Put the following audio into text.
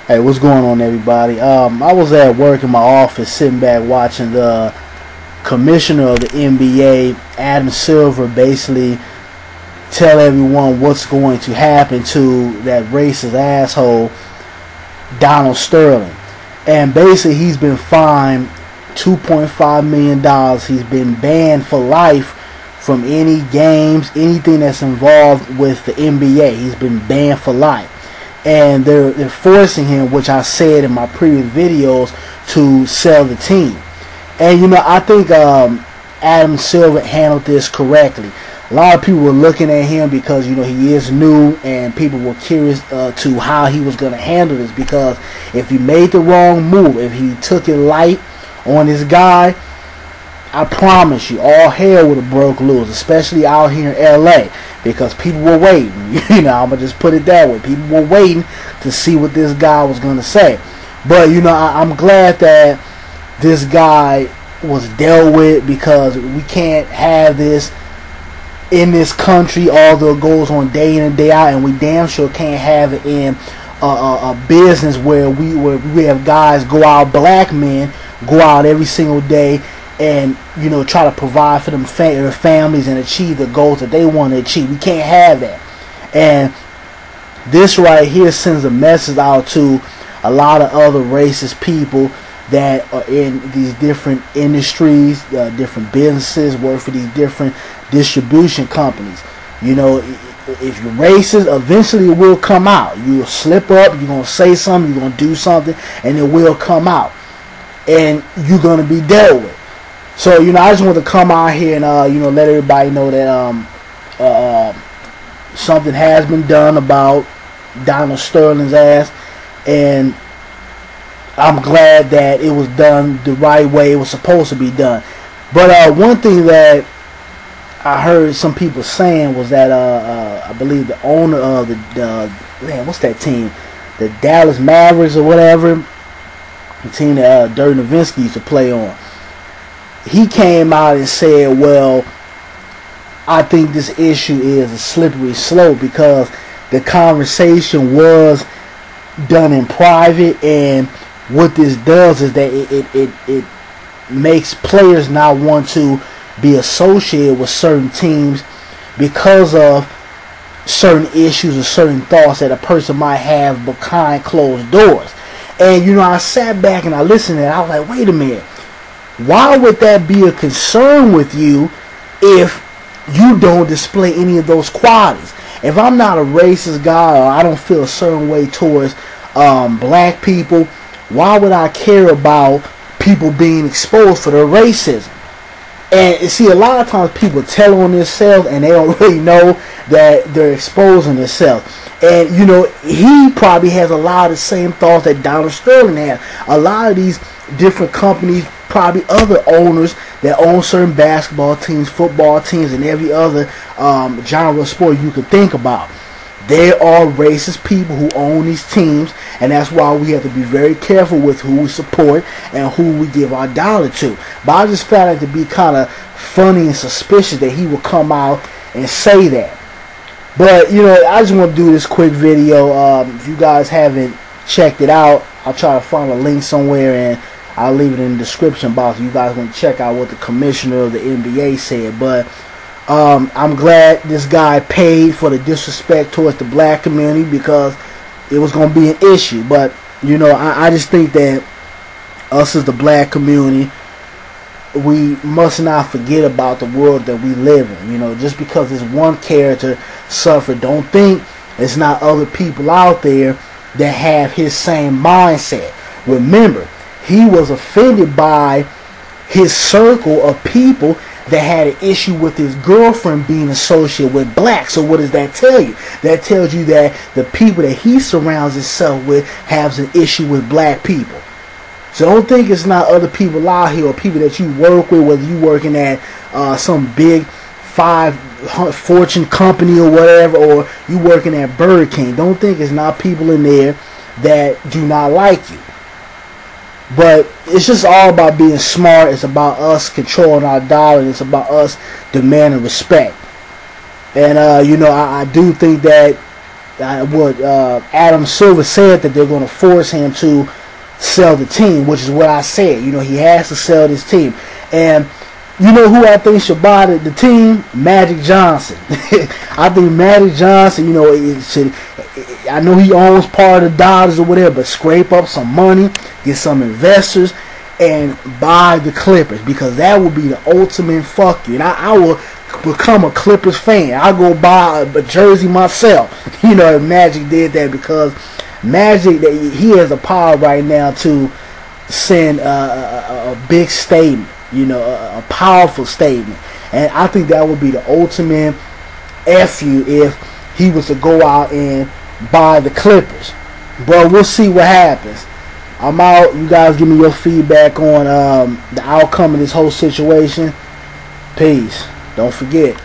Hey, what's going on, everybody? I was at work in my office, sitting back watching the commissioner of the NBA, Adam Silver, basically tell everyone what's going to happen to that racist asshole, Donald Sterling. And basically, he's been fined $2.5 million. He's been banned for life from any games, anything that's involved with the NBA. He's been banned for life. And they're forcing him, which I said in my previous videos, to sell the team. And I think Adam Silver handled this correctly. A lot of people were looking at him because he is new, and people were curious to how he was going to handle this, because if he made the wrong move, if he took it light on this guy, I promise you, all hell would have broke loose, especially out here in LA, because people were waiting. I'm gonna just put it that way. People were waiting to see what this guy was gonna say. But I'm glad that this guy was dealt with, because we can't have this in this country, although it goes on day in and day out, and we damn sure can't have it in a business where we have guys go out, black men go out every single day and try to provide for their families and achieve the goals that they want to achieve. We can't have that. And this right here sends a message out to a lot of other racist people that are in these different industries, different businesses, work for these different distribution companies. If you're racist, eventually it will come out. You'll slip up, you're going to say something, you're going to do something, and it will come out. And you're going to be dealt with. So, I just want to come out here and, let everybody know that something has been done about Donald Sterling's ass. And I'm glad that it was done the right way it was supposed to be done. But one thing that I heard some people saying was that I believe the owner of what's that team? The Dallas Mavericks or whatever, the team that Dirk Nowitzki used to play on. He came out and said, well, I think this issue is a slippery slope, because the conversation was done in private, and what this does is that it makes players not want to be associated with certain teams because of certain issues or certain thoughts that a person might have behind closed doors. And I sat back and I listened to it. I was like, wait a minute. Why would that be a concern with you if you don't display any of those qualities? If I'm not a racist guy, or I don't feel a certain way towards black people, why would I care about people being exposed for their racism? And see, a lot of times people tell on themselves and they don't really know that they're exposing themselves. And he probably has a lot of the same thoughts that Donald Sterling has. A lot of these different companies, probably other owners that own certain basketball teams, football teams, and every other genre of sport you could think about. There are racist people who own these teams, and that's why we have to be very careful with who we support and who we give our dollar to. But I just found it to be kind of funny and suspicious that he would come out and say that. But I just want to do this quick video. If you guys haven't checked it out, I'll try to find a link somewhere and I'll leave it in the description box if you guys want to check out what the commissioner of the NBA said. But I'm glad this guy paid for the disrespect towards the black community, because it was going to be an issue. But I just think that us as the black community, we must not forget about the world that we live in. Just because this one character suffered, don't think it's not other people out there that have his same mindset. Remember, he was offended by his circle of people that had an issue with his girlfriend being associated with black. So what does that tell you? That tells you that the people that he surrounds himself with has an issue with black people. So don't think it's not other people out here, or people that you work with, whether you working at some big Fortune company or whatever, or you working at Burger King. Don't think it's not people in there that do not like you. But it's just all about being smart. It's about us controlling our dollar, and it's about us demanding respect. And I do think that Adam Silver said that they're going to force him to sell the team, which is what I said. You know, he has to sell this team. And you know who I think should buy the team? Magic Johnson. I think Magic Johnson, you know, I know he owns part of the Dodgers or whatever, but scrape up some money, get some investors, and buy the Clippers, because that would be the ultimate fuck you. And I will become a Clippers fan. I'll go buy a jersey myself. You know, if Magic did that, because Magic, he has the power right now to send a big statement. You know, a powerful statement. And I think that would be the ultimate F you if he was to go out and buy the Clippers. But we'll see what happens. I'm out. You guys give me your feedback on the outcome of this whole situation. Peace. Don't forget,